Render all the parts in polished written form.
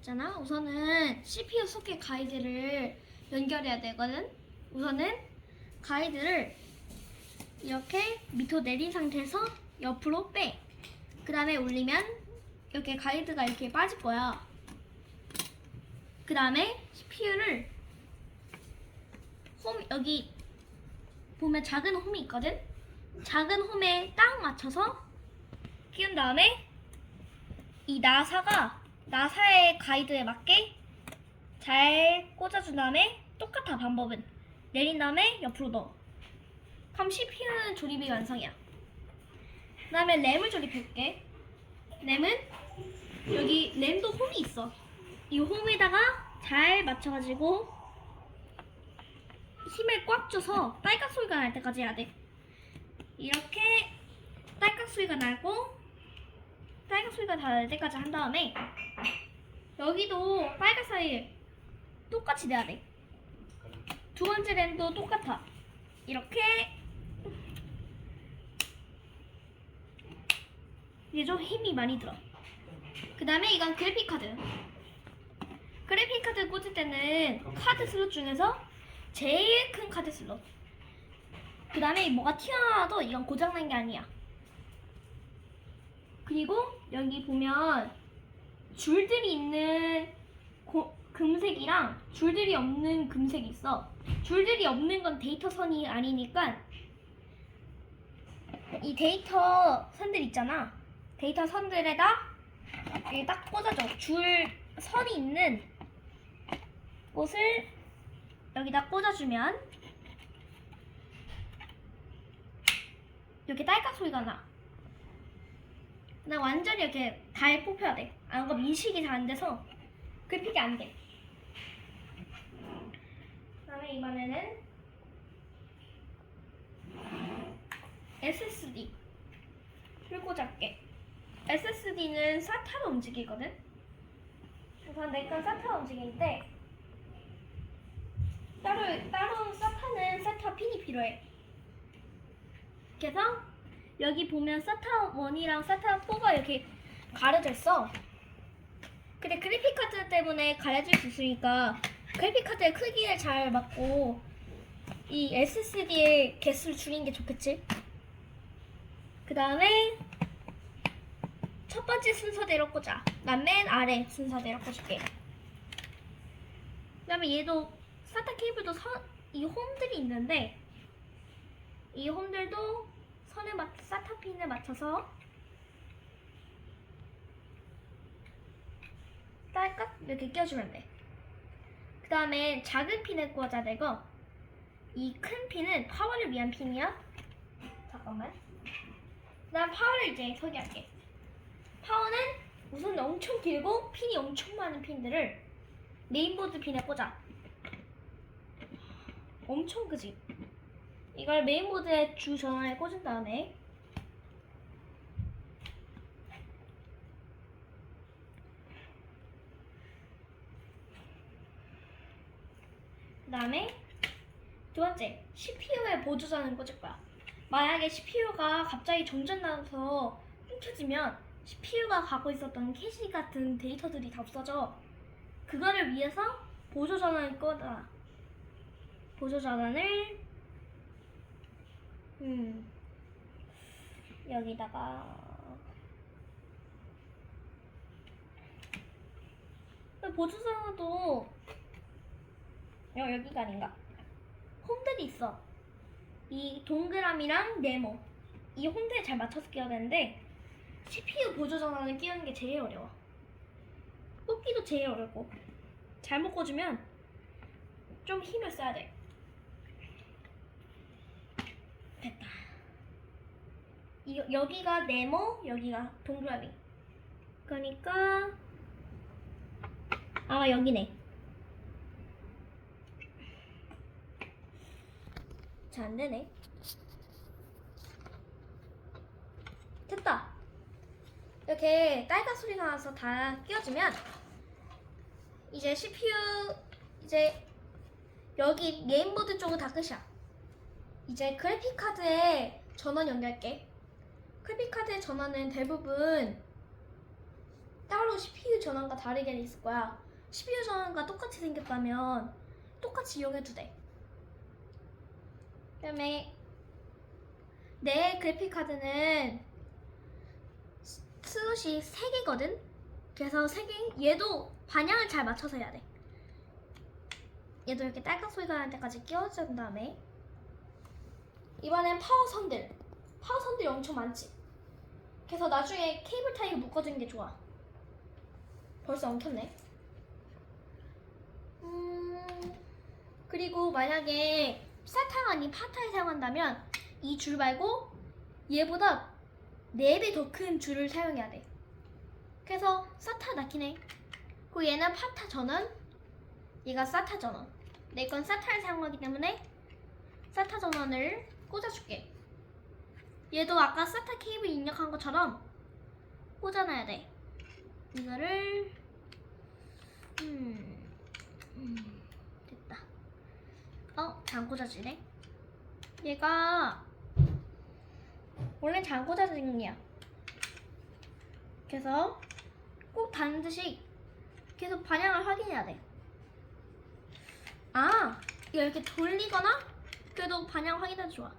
있잖아. 우선은 CPU 소켓 가이드를 연결해야 되거든. 우선은 가이드를 이렇게 밑으로 내린 상태에서 옆으로 빼. 그 다음에 올리면 이렇게 가이드가 이렇게 빠질 거야. 그 다음에 CPU를 여기 보면 작은 홈이 있거든. 작은 홈에 딱 맞춰서 끼운 다음에 이 나사의 가이드에 맞게 잘 꽂아준 다음에 똑같아. 방법은 내린 다음에 옆으로 넣어. 그럼 CPU는 조립이 완성이야. 그 다음에 램을 조립해볼게. 램은 여기 램도 홈이 있어. 이 홈에다가 잘 맞춰가지고 힘을 꽉 줘서 딸깍 소리가 날 때까지 해야 돼. 이렇게 딸깍 소리가 나고 딸깍 소리가 다 날 때까지 한 다음에 여기도 빨간 사이 똑같이 내야 돼. 두 번째 램도 똑같아. 이렇게 이제 좀 힘이 많이 들어. 그 다음에 이건 그래픽카드. 그래픽카드 꽂을 때는 카드 슬롯 중에서 제일 큰 카드 슬롯. 그 다음에 뭐가 튀어나와도 이건 고장난 게 아니야. 그리고 여기 보면 줄들이 있는 금색이랑 줄들이 없는 금색이 있어. 줄들이 없는 건 데이터 선이 아니니까 이 데이터 선들 있잖아. 데이터 선들에다 이렇게 딱 꽂아줘. 줄 선이 있는 곳을 여기다 꽂아주면 이렇게 딸깍 소리가 나. 나 완전히 이렇게 잘 뽑혀야 돼. 안 그러면 인식이 잘 안 돼서 그래픽이 안 돼. 그다음에 이번에는 SSD를 꽂아볼게. SSD는 SATA로 움직이거든. 우선 내 건 SATA 움직이는데 따로 SATA는 SATA 핀이 필요해. 그래서 여기 보면 SATA 1이랑 SATA 4가 이렇게 가려져 있어. 근데 그래픽카드 때문에 가려질 수 있으니까 그래픽카드의 크기를 잘 맞고 이 SSD의 개수를 줄이는 게 좋겠지. 그 다음에 첫 번째 순서대로 꽂아. 난 맨 아래 순서대로 꽂을게. 그 다음에 얘도 SATA 케이블도 이 홈들이 있는데 이 홈들도 SATA 핀에 맞춰서 딸깍 이렇게 껴주면 돼. 그 다음에 작은 핀을 꽂아야 되고 이 큰 핀은 파워를 위한 핀이야. 잠깐만. 그 다음 파워를 이제 소개할게. 파워는 우선 엄청 길고 핀이 엄청 많은 핀들을 메인보드 핀에 꽂아. 엄청 크지? 이걸 메인보드에 주 전원에 꽂은 다음에 그 다음에 두 번째, CPU에 보조전을 꽂을 거야. 만약에 CPU가 갑자기 정전나서 훔쳐지면 CPU가 갖고 있었던 캐시 같은 데이터들이 다 없어져. 그거를 위해서 보조전원을 꽂아. 보조전원을 여기다가 보조전원도 여기가 아닌가? 홈들이 있어. 이 동그라미랑 네모 이 홈들에 잘 맞춰서 끼워야 되는데 CPU 보조전원을 끼우는 게 제일 어려워. 꽂기도 제일 어렵고 잘못 꽂으면 좀 힘을 써야 돼. 됐다. 여기가 네모, 여기가 동그라미. 그러니까 아마 여기네. 잘 안되네. 됐다. 이렇게 딸깍 소리가 나서 다 끼워주면 이제 CPU 이제 여기 메인보드 쪽은 다 끝이야. 이제 그래픽카드에 전원 연결할게. 그래픽카드의 전원은 대부분 따로 CPU 전원과 다르게 있을 거야. CPU 전원과 똑같이 생겼다면 똑같이 이용해도 돼. 그다음에 내 그래픽 카드는 슬롯이 3개거든. 그래서 3개, 얘도 방향을 잘 맞춰서 해야 돼. 얘도 이렇게 딸깍 소리가 나는 데까지 끼워준 다음에 이번엔 파워선들이 엄청 많지. 그래서 나중에 케이블 타이를 묶어주는 게 좋아. 벌써 엉켰네. 그리고 만약에 사타가 아닌 파타를 사용한다면 이 줄 말고 얘보다 4배 더 큰 줄을 사용해야 돼. 그래서 사타 낳긴 해. 그리고 얘는 파타 전원, 얘가 사타 전원. 내 건 사타를 사용하기 때문에 사타 전원을 꽂아줄게. 얘도 아까 사타 케이블 입력한 것처럼 꽂아놔야 돼. 이거를 됐다. 잘 안 꽂아지네. 얘가 원래 잘 안 꽂아지는 거야. 그래서 꼭 반드시 계속 방향을 확인해야 돼. 이거 이렇게 돌리거나 그래도 방향 확인해도 좋아.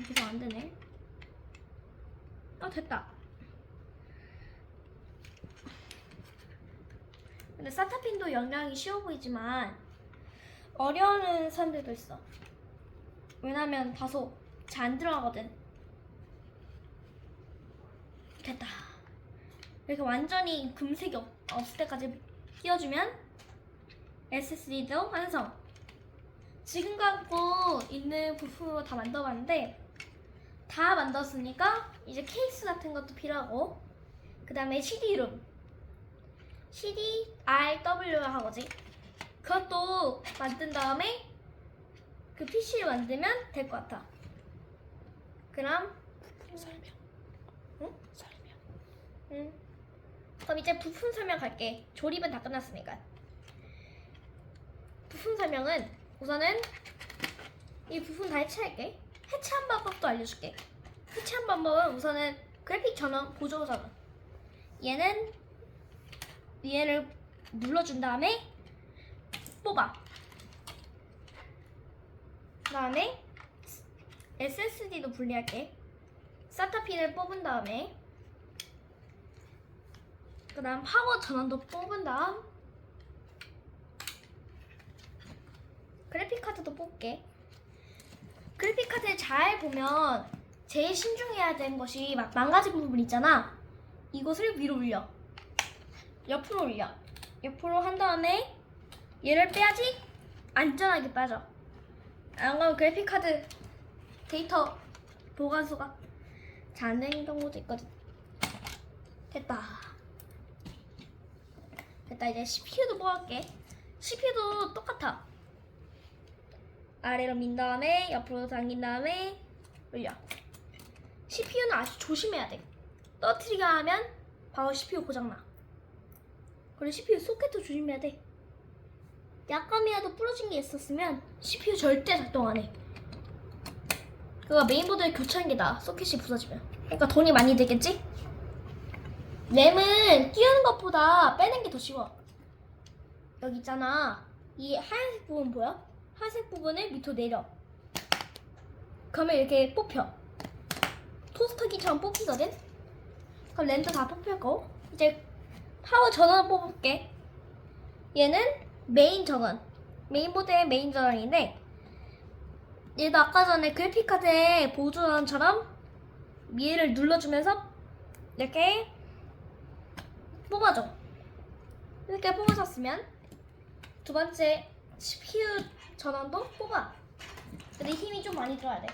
계속 안 되네. 됐다. 근데 사타핀도 영향이 쉬워 보이지만 어려운 사람들도 있어. 왜냐면 다소 잘 안 들어가거든. 됐다. 이렇게 완전히 금색이 없을 때까지 끼워주면 SSD도 완성. 지금 갖고 있는 부품으로 다 만들어봤는데 다 만들었으니까 이제 케이스 같은 것도 필요하고, 그 다음에 CD롬, CDRW 하고지. 그것도 만든 다음에 그 PC를 만들면 될 것 같아. 그럼 설명. 응? 설명. 그럼 이제 부품 설명 갈게. 조립은 다 끝났으니까. 부품 설명은 우선은 이 부품 다 해체할게. 해체한 방법도 알려줄게. 해체한 방법은 우선은 그래픽 전원, 보조 전원. 얘를 눌러준 다음에 뽑아. 그 다음에 SSD도 분리할게. SATA 핀을 뽑은 다음에 그 다음 파워 전원도 뽑은 다음 그래픽 카드도 뽑게. 그래픽 카드를 잘 보면 제일 신중해야 되는 것이 막 망가진 부분 있잖아. 이것을 위로 올려. 옆으로 올려. 옆으로 한 다음에 얘를 빼야지 안전하게 빠져. 안 그러면 그래픽 카드 데이터 보관소가 잘 안 되는 경우도 있거든. 됐다. 이제 CPU도 뽑을게. CPU도 똑같아. 아래로 민 다음에 옆으로 당긴 다음에 올려. CPU는 아주 조심해야 돼. 떨어뜨리가 하면 바로 CPU 고장나. 그리고 CPU 소켓도 조심해야 돼. 약간이라도 부러진 게 있었으면 CPU 절대 작동 안 해. 그거 메인보드에 교체하는 게 나아. 소켓이 부서지면. 그러니까 돈이 많이 들겠지? 램은 끼우는 것보다 빼는 게 더 쉬워. 여기 있잖아. 이 하얀색 부분 보여? 하얀색 부분을 밑으로 내려. 그러면 이렇게 뽑혀. 토스터기처럼 뽑히거든? 그럼 램도 다 뽑혔고, 이제 파워 전원을 뽑을게. 얘는 메인 전원. 메인보드의 메인 전원인데, 얘도 아까 전에 그래픽카드의 보조 전원처럼 얘를 눌러주면서 이렇게 뽑아줘. 이렇게 뽑아줬으면 두 번째 CPU 전원도 뽑아. 근데 힘이 좀 많이 들어야 돼.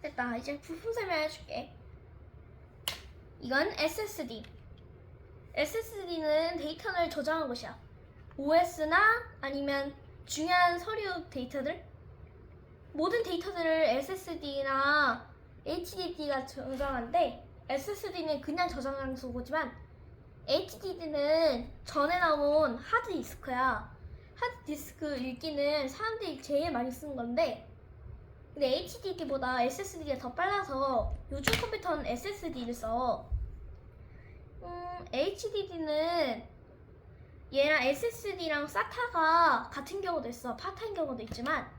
됐다. 이제 부품 설명해줄게. 이건 SSD. SSD는 데이터를 저장한 곳이야. OS나 아니면 중요한 서류 데이터들, 모든 데이터들을 SSD나 HDD가 저장하는데, SSD는 그냥 저장 장소지만 HDD는 전에 나온 하드디스크야. 하드디스크 읽기는 사람들이 제일 많이 쓰는 건데, 근데 HDD보다 SSD가 더 빨라서 요즘 컴퓨터는 SSD를 써. HDD는 얘랑 SSD랑 SATA가 같은 경우도 있어. 파타인 경우도 있지만,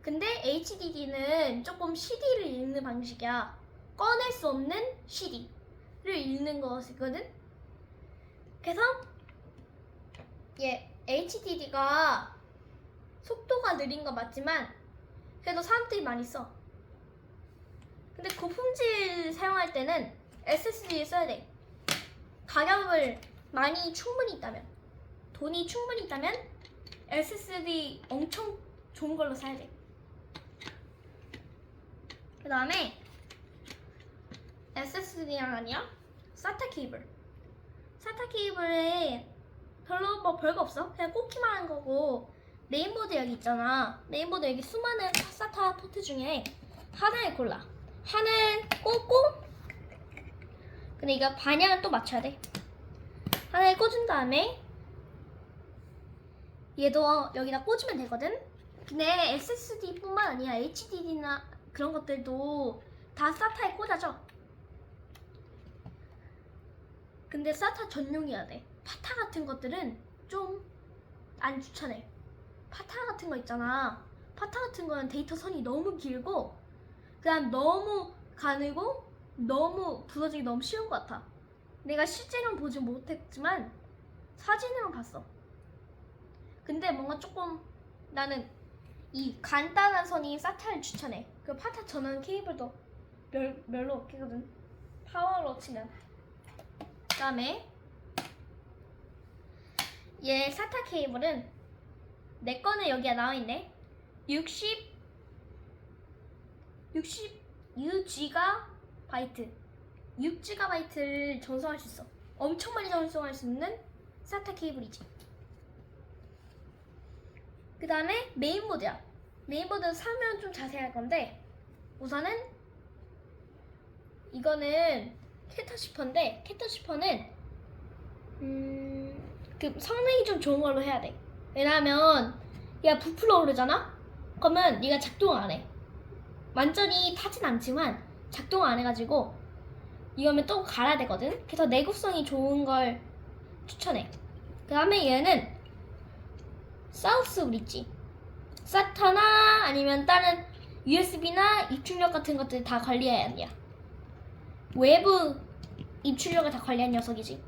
근데 HDD는 조금 CD를 읽는 방식이야. 꺼낼 수 없는 CD를 읽는 것이거든. 그래서 얘 HDD가 속도가 느린 건 맞지만 그래도 사람들이 많이 써. 근데 고품질 사용할 때는 SSD 써야 돼. 가격을 많이 충분히 있다면, 돈이 충분히 있다면 SSD 엄청 좋은 걸로 사야 돼. 그 다음에 SSD랑 아니야? SATA 케이블. SATA 케이블에 별로 뭐 별거 없어. 그냥 꽂기만 한 거고, 메인보드 여기 있잖아. 메인보드 여기 수많은 SATA 포트 중에 하나를 골라. 하나를 꽂고, 근데 이거 방향을 또 맞춰야 돼. 하나를 꽂은 다음에 얘도 여기다 꽂으면 되거든. 근데 SSD뿐만 아니라 HDD나 그런 것들도 다 SATA에 꽂아져. 근데 SATA 전용이어야 돼. 파타 같은 것들은 좀 안 추천해. 파타 같은 거 있잖아. 파타 같은 거는 데이터 선이 너무 길고, 그다음 너무 가늘고, 너무 부서지기 너무 쉬운 것 같아. 내가 실제로는 보지 못했지만 사진으로 봤어. 근데 뭔가 조금 나는 이 간단한 선이 SATA를 추천해. 그 파타 전원 케이블도 별로 없거든. 파워로 치면. 그다음에 얘 SATA 케이블은 내 거는 여기가 나와있네. 6GB를 전송할 수 있어. 엄청 많이 전송할 수 있는 SATA 케이블이지. 그 다음에 메인보드야. 메인보드 사면 좀 자세할 건데, 우선은 이거는 캣터시퍼인데, 캣터시퍼는 그 성능이 좀 좋은 걸로 해야 돼. 왜냐하면 얘가 부풀어 오르잖아? 그러면 얘가 작동 안 해. 완전히 타진 않지만 작동 안 해가지고 이거면 또 갈아야 되거든. 그래서 내구성이 좋은 걸 추천해. 그 다음에 얘는 사우스홀 있지. SATA나 아니면 다른 USB나 입출력 같은 것들 다 관리해야 하냐. 외부 입출력을 다 관리한 녀석이지.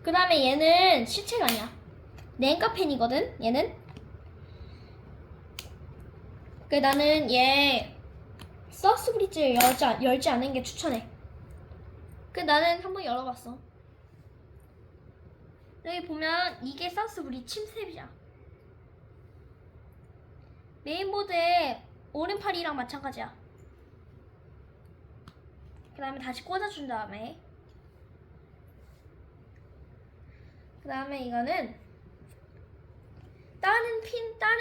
그 다음에 얘는 시체가 아니야. 냉카펜이거든. 얘는. 그 나는 얘 서스 브릿지를 열지 않는 게 추천해. 그 나는 한번 열어봤어. 여기 보면 이게 서스 브릿지 침샘이야. 메인보드에 오른팔이랑 마찬가지야. 그 다음에 다시 꽂아준 다음에, 그 다음에 이거는 다른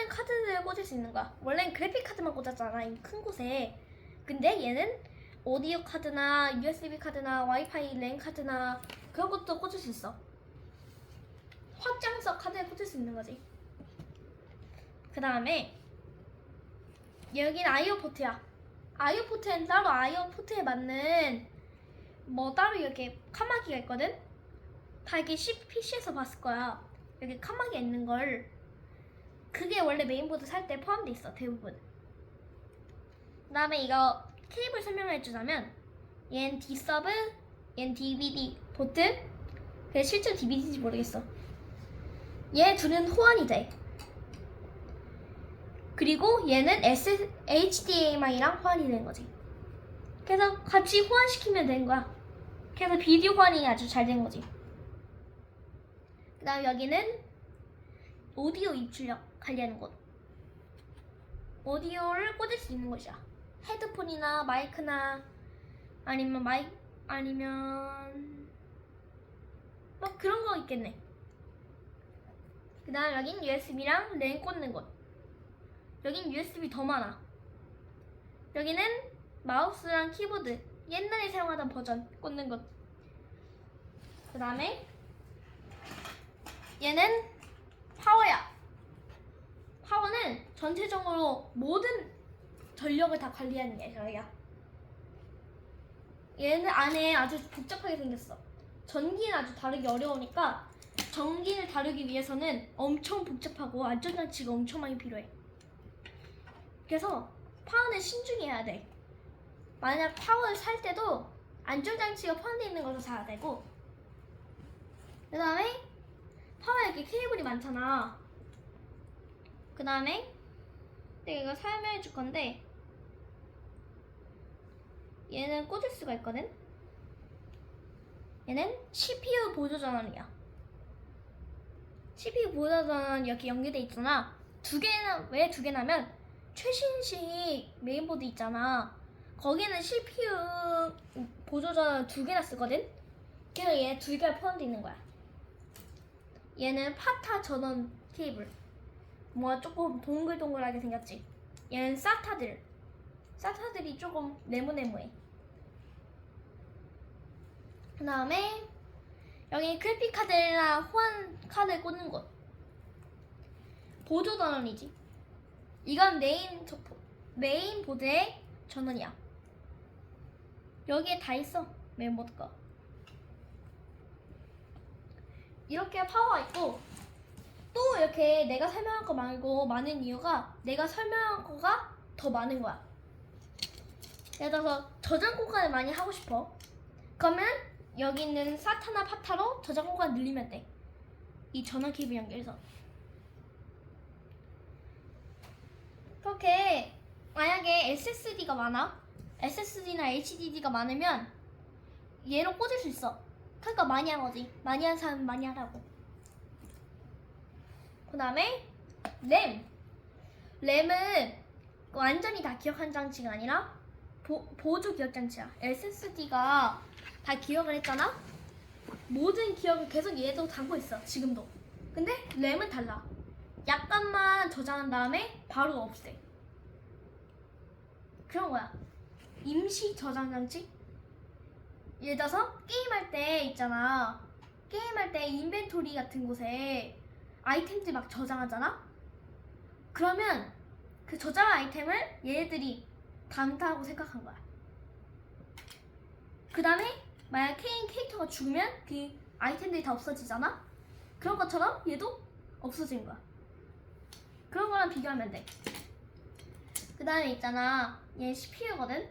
카드들을 꽂을 수 있는 거야. 원래는 그래픽 카드만 꽂았잖아, 이 큰 곳에. 근데 얘는 오디오 카드나 USB 카드나 와이파이 랜 카드나 그런 것도 꽂을 수 있어. 확장석 카드에 꽂을 수 있는 거지. 그 다음에 여기는 아이오 포트야. 아이오 포트는 따로 아이오 포트에 맞는 뭐 따로 이렇게 칸막이가 있거든. 다 이렇게 PC에서 봤을 거야. 여기 칸막이가 있는 걸. 그게 원래 메인보드 살 때 포함돼 있어, 대부분. 그 다음에 이거 케이블 설명을 해주자면, 얘는 D서브, 얘는 DVD 포트. 그래, 실제로 DVD인지 모르겠어. 얘 둘은 호환이 돼. 그리고 얘는 HDMI랑 호환이 되는 거지. 그래서 같이 호환시키면 되는 거야. 그래서 비디오 호환이 아주 잘 된 거지. 그 다음 여기는 오디오 입출력 관리하는 곳. 오디오를 꽂을 수 있는 곳이야. 헤드폰이나 마이크나 아니면 뭐 그런 거 있겠네. 그 다음 여긴 USB랑 랜 꽂는 곳. 여긴 USB 더 많아. 여기는 마우스랑 키보드, 옛날에 사용하던 버전 꽂는 곳. 그 다음에 얘는 파워야. 파워는 전체적으로 모든 전력을 다 관리하는 녀석이야. 얘는 안에 아주 복잡하게 생겼어. 전기는 아주 다루기 어려우니까 전기를 다루기 위해서는 엄청 복잡하고 안전장치가 엄청 많이 필요해. 그래서 파워는 신중히 해야 돼. 만약 파워를 살 때도 안전장치가 포함되어 있는 걸로 사야 되고, 그 다음에 파워에 이렇게 케이블이 많잖아. 그 다음에 내가 이거 설명해 줄 건데, 얘는 꽂을 수가 있거든. 얘는 CPU 보조전원이야. CPU 보조전원 이렇게 연결돼 있잖아. 왜 두 개냐면 최신식 메인보드 있잖아. 거기는 CPU 보조전원 두 개나 쓰거든. 그래서 얘 두 개가 포함되어 있는 거야. 얘는 파타 전원 케이블. 뭔가 조금 동글동글하게 생겼지. 얘는 사타들이 조금 네모네모해. 그 다음에 여기 그래픽 카드나 호환 카드 꽂는 곳. 보조 전원이지. 이건 메인 보드의 전원이야. 여기에 다 있어. 메인보드가. 이렇게 파워가 있고, 또 이렇게 내가 설명한 거 말고 많은 이유가 내가 설명한 거가 더 많은 거야. 예를 들어서 저장 공간을 많이 하고 싶어. 그러면 여기 있는 사타나 파타로 저장 공간 늘리면 돼. 이 전원 케이블 연결해서. 그렇게 만약에 SSD가 많아. SSD나 HDD가 많으면 얘로 꽂을 수 있어. 그러니까 많이 한 거지. 많이 한 사람은 많이 하라고. 그 다음에 램은 완전히 다 기억한 장치가 아니라 보조 기억 장치야. SSD가 다 기억을 했잖아. 모든 기억을 계속 얘도 담고 있어. 지금도. 근데 램은 달라. 약간만 저장한 다음에 바로 없애. 그런 거야. 임시 저장 장치? 예를 들어서 게임할 때 있잖아. 게임할 때 인벤토리 같은 곳에 아이템들 막 저장하잖아? 그러면 그 저장한 아이템을 얘네들이 담다고 생각한 거야. 그 다음에 만약 캐릭터가 죽으면 그 아이템들이 다 없어지잖아? 그런 것처럼 얘도 없어진 거야. 그런 거랑 비교하면 돼. 그 다음에 있잖아. 얘 CPU거든?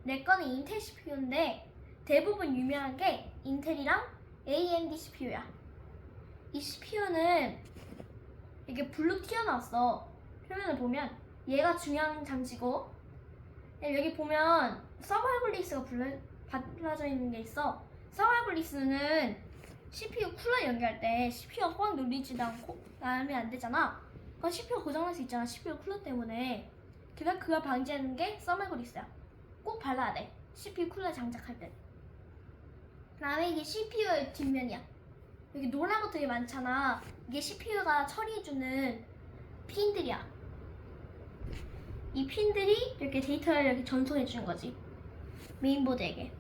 내 거는 인텔 CPU인데 대부분 유명한 게 인텔이랑 AMD CPU야. 이 CPU는 이게 블루 튀어나왔어. 표면을 보면 얘가 중요한 장치고, 여기 보면 서바이벌리스가 발라져 있는 게 있어. 서바이벌리스는 CPU 쿨러 연결할 때 CPU가 꽉 눌리지도 않고 나면 안 되잖아. 그럼 CPU 고장날 수 있잖아. CPU 쿨러 때문에. 그래서 그걸 방지하는 게 서바이벌리스야. 꼭 발라야 돼. CPU 쿨러 장착할 때. 그 다음에 이게 CPU의 뒷면이야. 여기 노란 것들이 많잖아. 이게 CPU가 처리해주는 핀들이야. 이 핀들이 이렇게 데이터를 이렇게 전송해주는 거지. 메인보드에게.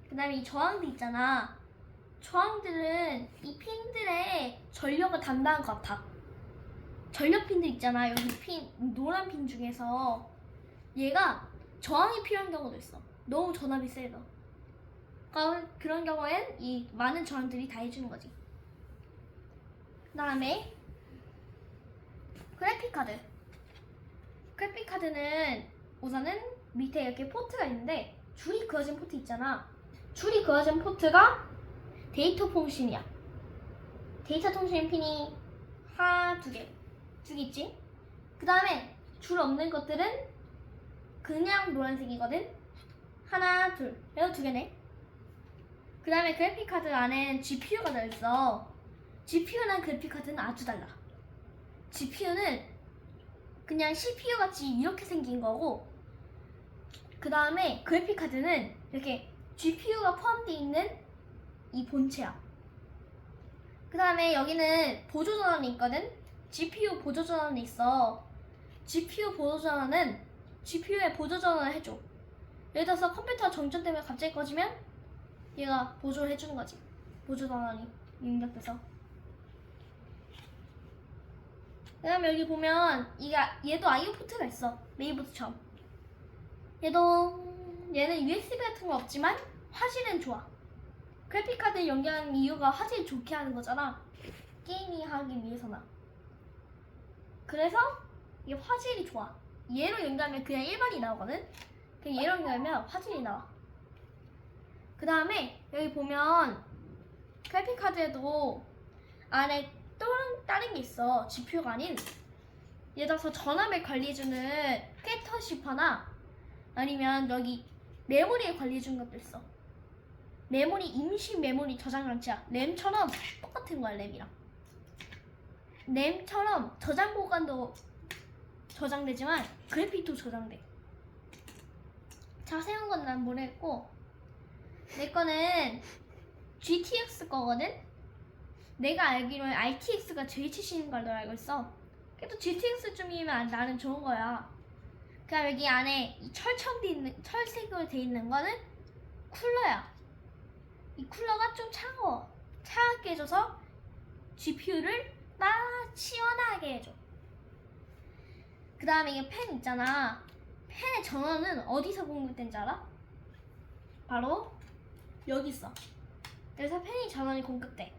그 다음에 이 저항들 있잖아. 저항들은 이 핀들의 전력을 담당한 것 같아. 전력 핀들 있잖아. 여기 노란 핀 중에서 얘가 저항이 필요한 경우도 있어. 너무 전압이 세서. 그런 경우엔 이 많은 저항들이 다 해주는 거지. 그 다음에 그래픽카드. 그래픽카드는 우선은 밑에 이렇게 포트가 있는데 줄이 그어진 포트 있잖아. 줄이 그어진 포트가 데이터 통신이야. 데이터 통신 핀이 하나, 두 개 있지? 그 다음에 줄 없는 것들은 그냥 노란색이거든? 하나, 둘. 그래서 두 개네. 그 다음에 그래픽카드 안엔 GPU가 들어있어. GPU랑 그래픽카드는 아주 달라. GPU는 그냥 CPU 같이 이렇게 생긴 거고, 그 다음에 그래픽카드는 이렇게 GPU가 포함되어 있는 이 본체야. 그 다음에 여기는 보조전원이 있거든? GPU 보조전원이 있어. GPU 보조전원은 GPU에 보조전원을 해줘. 예를 들어서 컴퓨터 정전 때문에 갑자기 꺼지면 얘가 보조를 해주는 거지. 보조전원이 입력돼서. 그 다음에 여기 보면 얘도 IO 포트가 있어. 메인보드처럼. 얘는 USB 같은 거 없지만 화질은 좋아. 그래픽카드 연결하는 이유가 화질 좋게 하는 거잖아. 게이밍 하기 위해서나. 그래서 이게 화질이 좋아. 얘로 연결하면 그냥 일반이 나오거든. 그냥 얘로 연결하면 화질이 나와. 그 다음에 여기 보면 그래픽카드에도 안에 또 다른 게 있어. GPU가 아닌. 예를 들어서 전압을 관리해주는 퀘터10나 아니면 여기 메모리를 관리해주는 것도 있어. 메모리 임시 메모리 저장 장치야. 램처럼 똑같은 거야. 램이랑 램처럼 저장 보관도 저장되지만 그래픽도 저장돼. 자세한 건 난 모르겠고 내 거는 GTX 거거든. 내가 알기로는 RTX가 제일 치시는 걸로 알고 있어. 그래도 GTX쯤이면 나는 좋은 거야. 그럼 여기 안에 이 철색으로 돼 있는 거는 쿨러야. 이 쿨러가 좀 차가워. 차갑게 해줘서 GPU를 시원하게 해줘. 그 다음에 이게 팬 있잖아. 팬의 전원은 어디서 공급된지 알아? 바로 여기 있어. 그래서 팬이 전원이 공급돼.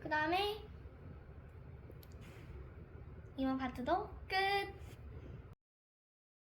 그 다음에 이번 파트도 끝.